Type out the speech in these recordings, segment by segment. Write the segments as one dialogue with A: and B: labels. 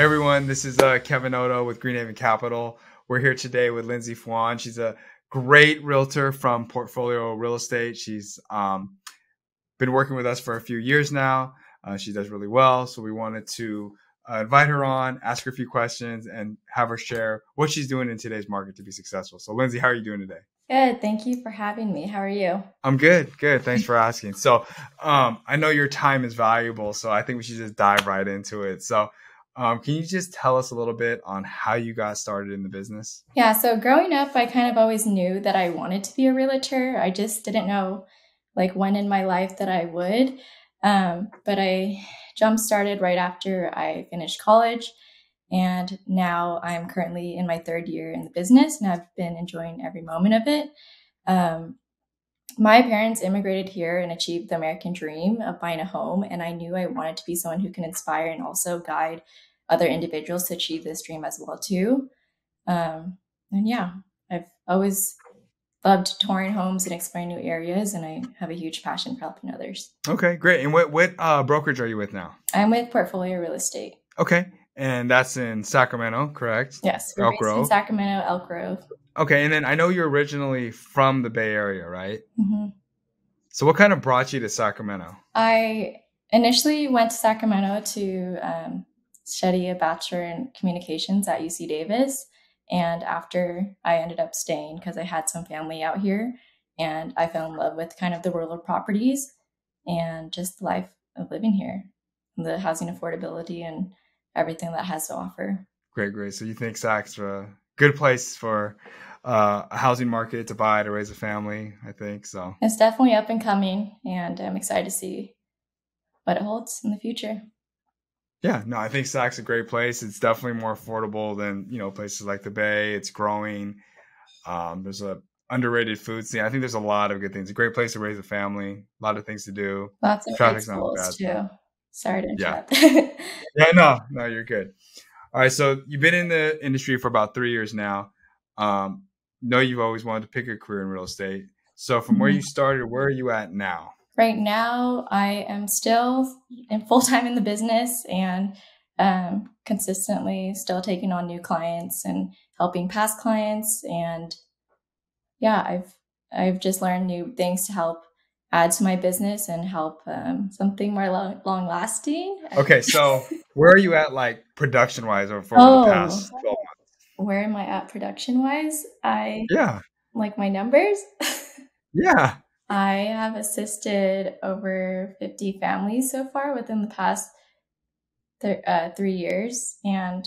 A: Hey everyone, this is Kevin Odo with Greenhaven Capital. We're here today with Lindsey Phuon. She's a great realtor from Portfolio Real Estate. She's been working with us for a few years now. She does really well, so we wanted to invite her on, ask her a few questions, and have her share what she's doing in today's market to be successful. So Lindsey, how are you doing today?
B: Good. Thank you for having me. How are you?
A: I'm good. Good. Thanks for asking. So I know your time is valuable, so I think we should just dive right into it. So can you just tell us a little bit on how you got started in the business?
B: Yeah, so growing up, I kind of always knew that I wanted to be a realtor. I just didn't know like when in my life that I would. But I jump started right after I finished college. And now I'm currently in my third year in the business and I've been enjoying every moment of it. Um, my parents immigrated here and achieved the American dream of buying a home. And I knew I wanted to be someone who can inspire and also guide other individuals to achieve this dream as well too. And yeah, I've always loved touring homes and exploring new areas, and I have a huge passion for helping others.
A: Okay, great. And what brokerage are you with now?
B: I'm with Portfolio Real Estate.
A: Okay, and that's in Sacramento, correct?
B: Yes, we're
A: Elk
B: based in
A: Grove.
B: Sacramento, Elk Grove.
A: Okay, and then I know you're originally from the Bay Area, right?
B: hmm
A: So what kind of brought you to Sacramento?
B: I initially went to Sacramento to study a bachelor in communications at UC Davis. And after I ended up staying because I had some family out here and I fell in love with kind of the rural properties and just the life of living here, the housing affordability and everything that has to offer.
A: Great, great. So you think Sac's a good place for a housing market to buy to raise a family? I think so.
B: It's definitely up and coming, and I'm excited to see what it holds in the future.
A: Yeah, no, I think Sac's a great place. It's definitely more affordable than, places like the Bay. It's growing. There's a underrated food scene. I think there's a lot of good things. A great place to raise a family. A lot of things to do.
B: Lots of great
A: Traffic's not a bad
B: schools
A: spot.
B: too. Sorry to
A: Yeah.
B: interrupt.
A: Yeah, no, you're good. All right, so you've been in the industry for about 3 years now. Know you've always wanted to pick a career in real estate. So from where you started, where are you at now?
B: Right now, I am still in full time in the business and consistently still taking on new clients and helping past clients. And yeah, I've just learned new things to help add to my business and help something more long lasting.
A: Okay, so where are you at, like production wise, or for the
B: Oh,
A: past 12 months?
B: where am I at production wise? I
A: Yeah,
B: like my numbers.
A: yeah.
B: I have assisted over 50 families so far within the past 3 years and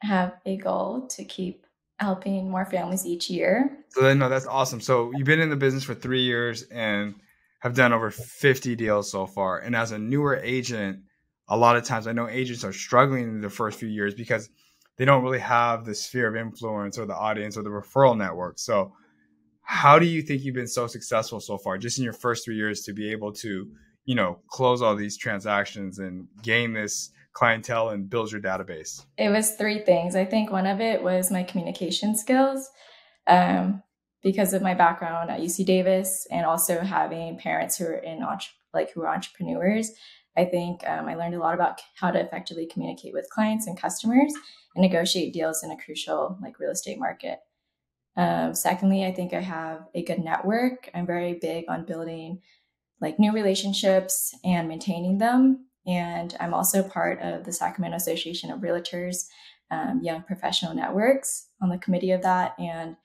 B: have a goal to keep helping more families each year.
A: So then, no, that's awesome. So you've been in the business for 3 years and have done over 50 deals so far. And as a newer agent, a lot of times I know agents are struggling in the first few years because they don't really have the sphere of influence or the audience or the referral network. So how do you think you've been so successful so far, just in your first 3 years, to be able to, close all these transactions and gain this clientele and build your database?
B: It was three things. I think one of it was my communication skills because of my background at UC Davis and also having parents who are who are entrepreneurs. I think I learned a lot about how to effectively communicate with clients and customers and negotiate deals in a crucial real estate market. Secondly, I think I have a good network. I'm very big on building new relationships and maintaining them. And I'm also part of the Sacramento Association of Realtors, Young Professional Networks, on the committee of that. And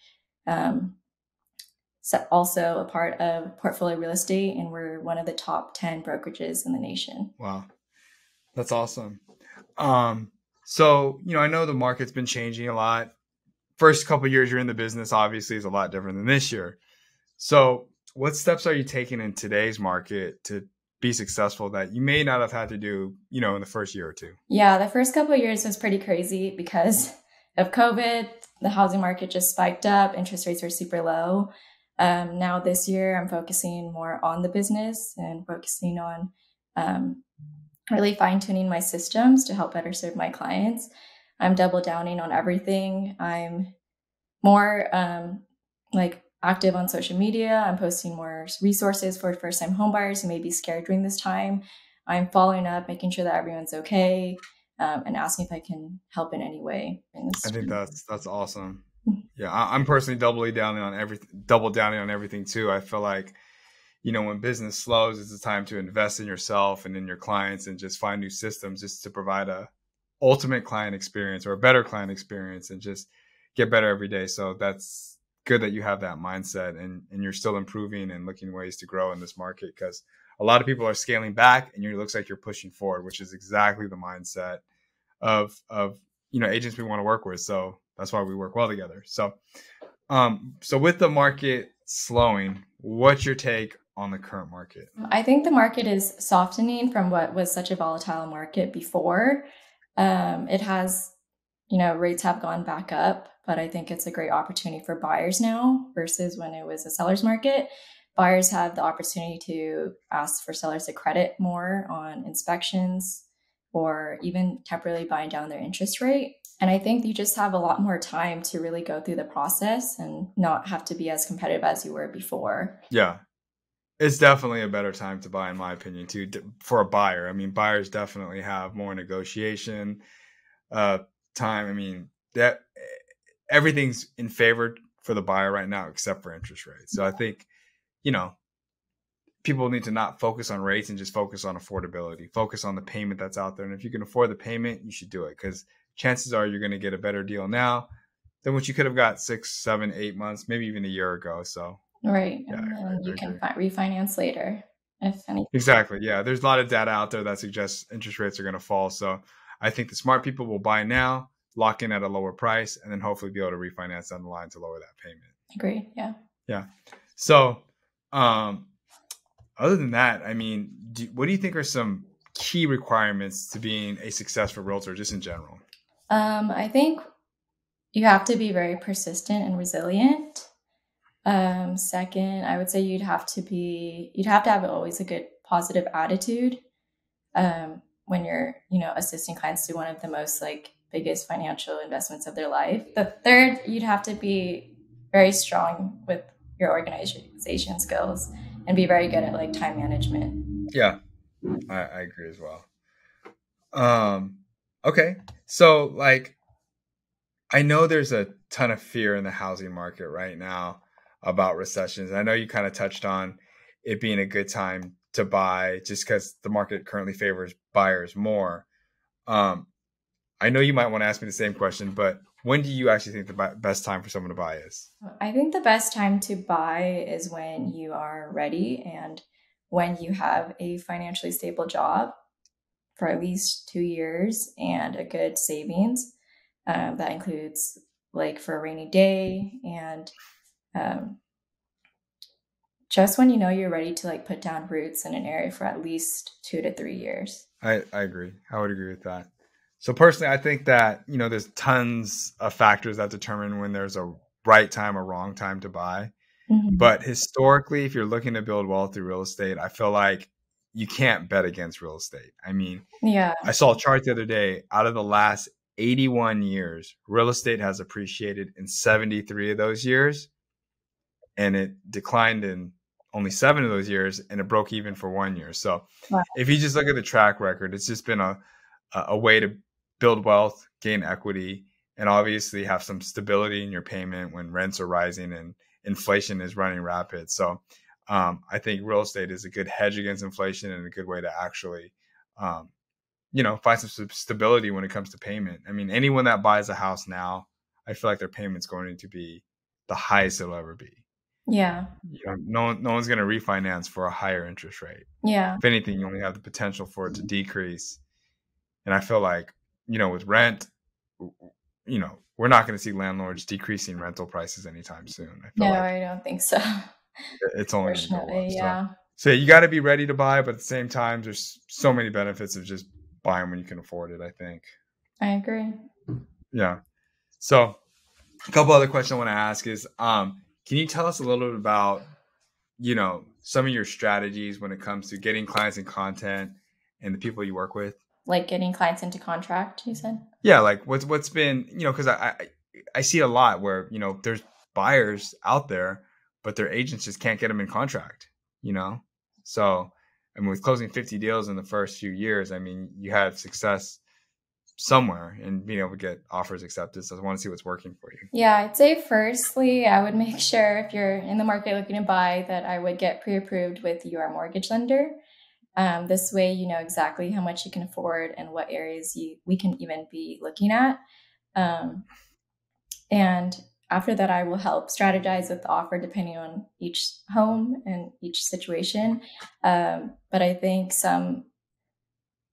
B: also a part of Portfolio Real Estate. And we're one of the top 10 brokerages in the nation.
A: Wow, that's awesome. So, I know the market's been changing a lot. First couple of years you're in the business obviously is a lot different than this year. So what steps are you taking in today's market to be successful that you may not have had to do, in the first year or two?
B: Yeah, the first couple of years was pretty crazy because of COVID. The housing market just spiked up. Interest rates were super low. Now this year, I'm focusing more on the business and focusing on really fine-tuning my systems to help better serve my clients. I'm double downing on everything. I'm more active on social media. I'm posting more resources for first-time homebuyers who may be scared during this time. I'm following up, making sure that everyone's okay, and asking if I can help in any way in this
A: I think
B: time.
A: that's awesome. Yeah, I'm personally double downing on everything too. I feel like, when business slows, it's a time to invest in yourself and in your clients and just find new systems just to provide a ultimate client experience or a better client experience and just get better every day. So that's good that you have that mindset and you're still improving and looking ways to grow in this market, because a lot of people are scaling back and it looks like you're pushing forward, which is exactly the mindset of agents we want to work with. So that's why we work well together. So with the market slowing, what's your take on the current market?
B: I think the market is softening from what was such a volatile market before. It has, rates have gone back up, but I think it's a great opportunity for buyers now versus when it was a seller's market. Buyers have the opportunity to ask for sellers to credit more on inspections or even temporarily buying down their interest rate. And I think you just have a lot more time to really go through the process and not have to be as competitive as you were before.
A: Yeah. It's definitely a better time to buy, in my opinion, too, for a buyer. I mean, buyers definitely have more negotiation time. I mean, that everything's in favor for the buyer right now, except for interest rates. So I think, people need to not focus on rates and just focus on affordability, focus on the payment that's out there. And if you can afford the payment, you should do it, because chances are you're going to get a better deal now than what you could have got 6, 7, 8 months, maybe even a year ago. So
B: right.
A: yeah,
B: And then
A: I
B: you can
A: agree.
B: refinance later if anything.
A: Exactly. Yeah. There's a lot of data out there that suggests interest rates are going to fall. So I think the smart people will buy now, lock in at a lower price, and then hopefully be able to refinance down the line to lower that payment.
B: Agreed. Yeah.
A: Yeah. So, other than that, I mean, what do you think are some key requirements to being a successful realtor, just in general?
B: I think you have to be very persistent and resilient. Second, I would say you'd have to have always a good positive attitude when you're, assisting clients do one of the most biggest financial investments of their life. The third, you'd have to be very strong with your organization skills and be very good at time management.
A: Yeah, I agree as well. Okay. So I know there's a ton of fear in the housing market right now about recessions. I know you kind of touched on it being a good time to buy just because the market currently favors buyers more. I know you might want to ask me the same question, but when do you actually think the best time for someone to buy is?
B: I think the best time to buy is when you are ready and when you have a financially stable job for at least 2 years and a good savings. That includes for a rainy day and just when you're ready to put down roots in an area for at least 2 to 3 years.
A: I agree. I would agree with that. So personally, I think that, there's tons of factors that determine when there's a right time or wrong time to buy.
B: Mm-hmm.
A: But historically, if you're looking to build wealth through real estate, I feel like you can't bet against real estate. I mean,
B: yeah,
A: I saw a chart the other day. Out of the last 81 years, real estate has appreciated in 73 of those years, and it declined in only 7 of those years, and it broke even for 1 year. So
B: wow.
A: if you just look at the track record, it's just been a way to build wealth, gain equity, and obviously have some stability in your payment when rents are rising and inflation is running rapid. So I think real estate is a good hedge against inflation and a good way to actually, find some stability when it comes to payment. I mean, anyone that buys a house now, I feel like their payment's going to be the highest it'll ever be.
B: Yeah.
A: No one's going to refinance for a higher interest rate.
B: Yeah.
A: If anything, you only have the potential for it to decrease. And I feel like, with rent, we're not going to see landlords decreasing rental prices anytime soon.
B: I don't think so.
A: It's only going to go up.
B: Yeah.
A: So you got to be ready to buy, but at the same time, there's so many benefits of just buying when you can afford it, I think.
B: I agree.
A: Yeah. So a couple other questions I want to ask is, can you tell us a little bit about, some of your strategies when it comes to getting clients in content and the people you work with?
B: Like getting clients into contract, you said?
A: Yeah. What's been, because I see a lot where, there's buyers out there, but their agents just can't get them in contract, So I mean, with closing 50 deals in the first few years, I mean, you had success somewhere and being able to get offers accepted. So I want to see what's working for you.
B: Yeah, I'd say firstly, I would make sure if you're in the market looking to buy that I would get pre-approved with your mortgage lender. This way, you know exactly how much you can afford and what areas we can even be looking at. And after that, I will help strategize with the offer depending on each home and each situation. But I think some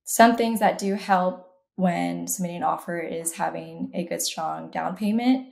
B: things that do help when submitting an offer is having a good, strong down payment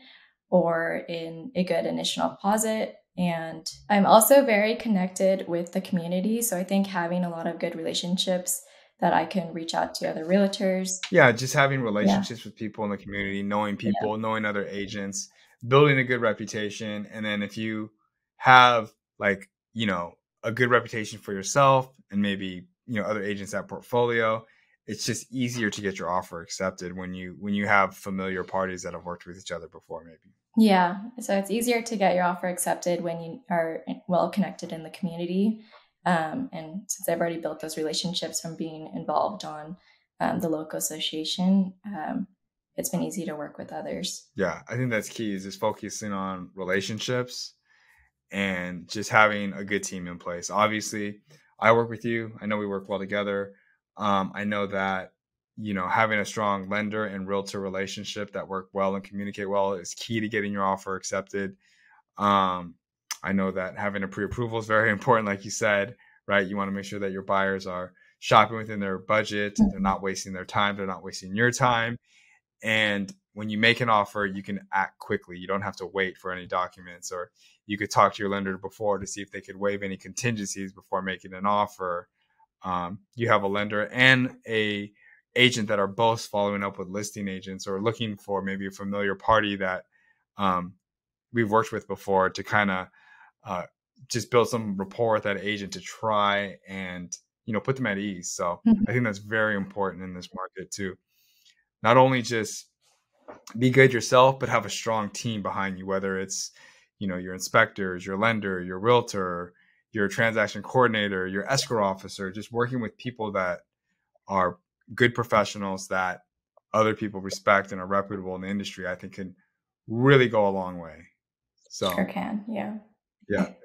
B: or in a good initial deposit. And I'm also very connected with the community. So I think having a lot of good relationships that I can reach out to other realtors.
A: Yeah, just having relationships with people in the community, knowing people, knowing other agents, building a good reputation. And then if you have like, you know, a good reputation for yourself and maybe, you know, other agents at portfolio, it's just easier to get your offer accepted when you have familiar parties that have worked with each other before, maybe.
B: Yeah. So it's easier to get your offer accepted when you are well connected in the community. And since I've already built those relationships from being involved on the local association, it's been easy to work with others.
A: Yeah, I think that's key, is just focusing on relationships and just having a good team in place. Obviously, I work with you. I know we work well together. I know that, you know, having a strong lender and realtor relationship that work well and communicate well is key to getting your offer accepted. I know that having a pre-approval is very important, like you said, right? You want to make sure that your buyers are shopping within their budget. They're not wasting their time. They're not wasting your time. And when you make an offer, you can act quickly. You don't have to wait for any documents, or you could talk to your lender before to see if they could waive any contingencies before making an offer. You have a lender and a agent that are both following up with listing agents or looking for maybe a familiar party that we've worked with before to kind of just build some rapport with that agent to try and, you know, put them at ease. So I think that's very important in this market to not only just be good yourself, but have a strong team behind you, whether it's, you know, your inspectors, your lender, your realtor, your transaction coordinator, your escrow officer, just working with people that are good professionals that other people respect and are reputable in the industry, I think can really go a long way. So
B: sure can. Yeah.
A: I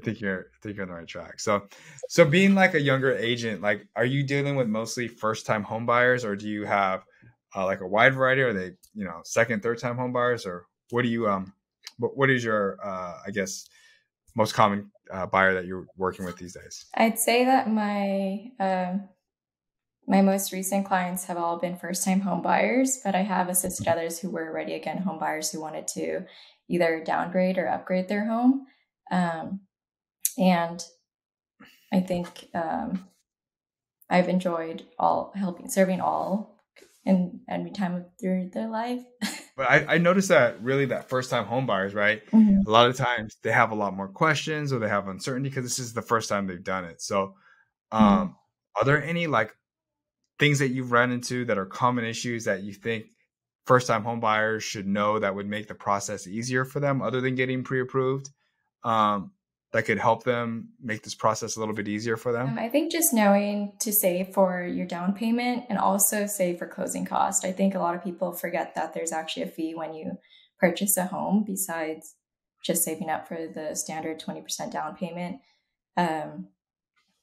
A: think you're on the right track. So being like a younger agent, like, are you dealing with mostly first time home buyers, or do you have like a wide variety? Are they, you know, second, third time home buyers, or what do you what is your I guess most common buyer that you're working with these days?
B: I'd say that my most recent clients have all been first time home buyers, but I have assisted others who were already again home buyers who wanted to either downgrade or upgrade their home. And I think I've enjoyed serving all in any time through their life.
A: But I noticed that really that first time home buyers, right? A lot of times they have a lot more questions or they have uncertainty because this is the first time they've done it. So are there any like things that you've run into that are common issues that you think first time home buyers should know that would make the process easier for them other than getting pre-approved? That could help them make this process a little bit easier for them?
B: I think just knowing to save for your down payment and also save for closing cost. I think a lot of people forget that there's actually a fee when you purchase a home besides just saving up for the standard 20% down payment.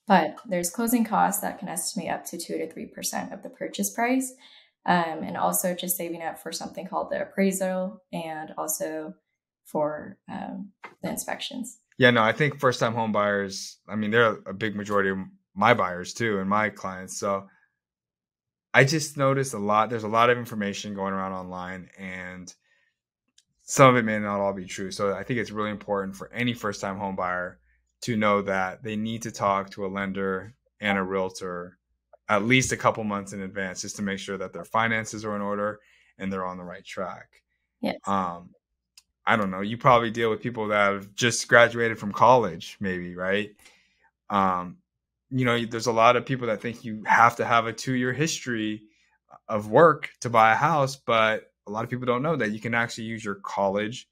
B: But there's closing costs that can estimate up to 2 to 3% of the purchase price. And also just saving up for something called the appraisal and also for the inspections.
A: Yeah, no, I think first time home buyers, I mean, they're a big majority of my buyers too and my clients. So I just noticed there's a lot of information going around online and some of it may not all be true. So I think it's really important for any first time home buyer to know that they need to talk to a lender and a realtor at least a couple months in advance just to make sure that their finances are in order and they're on the right track.
B: Yes.
A: I don't know. You probably deal with people that have just graduated from college, maybe, right? You know, there's a lot of people that think you have to have a 2-year history of work to buy a house, but a lot of people don't know that you can actually use your college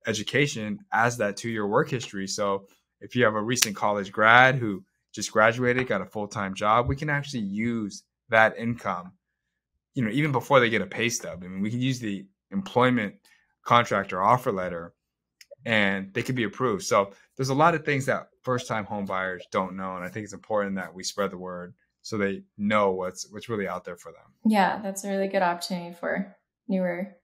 A: education as that 2-year work history. So if you have a recent college grad who just graduated, got a full-time job, we can actually use that income, even before they get a pay stub. I mean, we can use the employment contract or offer letter and they could be approved. So there's a lot of things that first-time home buyers don't know. And I think it's important that we spread the word so they know what's really out there for them.
B: Yeah, that's a really good opportunity for newer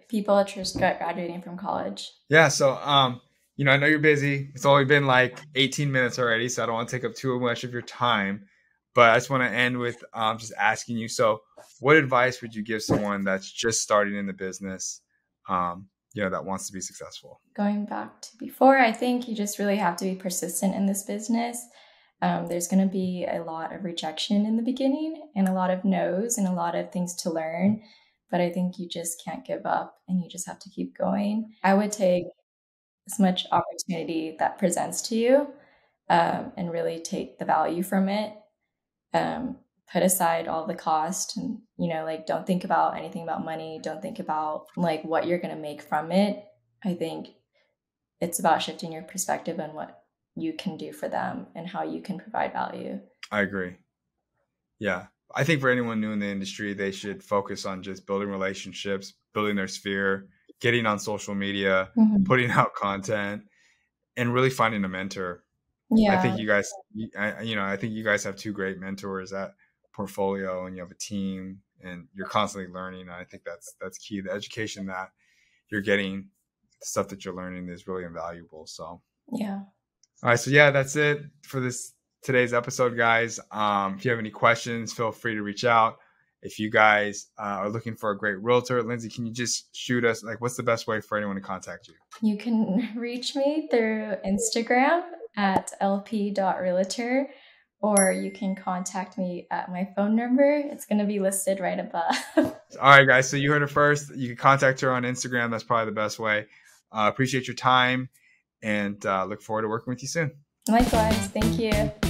B: people just graduating from college.
A: Yeah. So, I know you're busy. It's only been like 18 minutes already, so I don't want to take up too much of your time. But I just want to end with just asking you, so what advice would you give someone that's just starting in the business, that wants to be successful?
B: Going back to before, I think you just really have to be persistent in this business. There's going to be a lot of rejection in the beginning and a lot of no's and a lot of things to learn. But I think you just can't give up and you just have to keep going. I would take as much opportunity that presents to you and really take the value from it. Put aside all the cost and, don't think about anything about money. Don't think about what you're going to make from it. I think it's about shifting your perspective on what you can do for them and how you can provide value.
A: I agree. Yeah. I think for anyone new in the industry, they should focus on just building relationships, building their sphere, getting on social media, putting out content, and really finding a mentor.
B: Yeah.
A: I think you guys have two great mentors at Portfolio, and you have a team and you're constantly learning. I think that's key. The education that you're getting, the stuff that you're learning is really invaluable. So,
B: yeah.
A: All right. So yeah, that's it for today's episode, guys. If you have any questions, feel free to reach out. If you guys are looking for a great realtor, Lindsey, can you just shoot us, what's the best way for anyone to contact you?
B: You can reach me through Instagram at lp.realtor, or you can contact me at my phone number. It's going to be listed right above.
A: All right, guys. So you heard it first. You can contact her on Instagram. That's probably the best way. Appreciate your time and look forward to working with you soon.
B: Likewise. Thank you.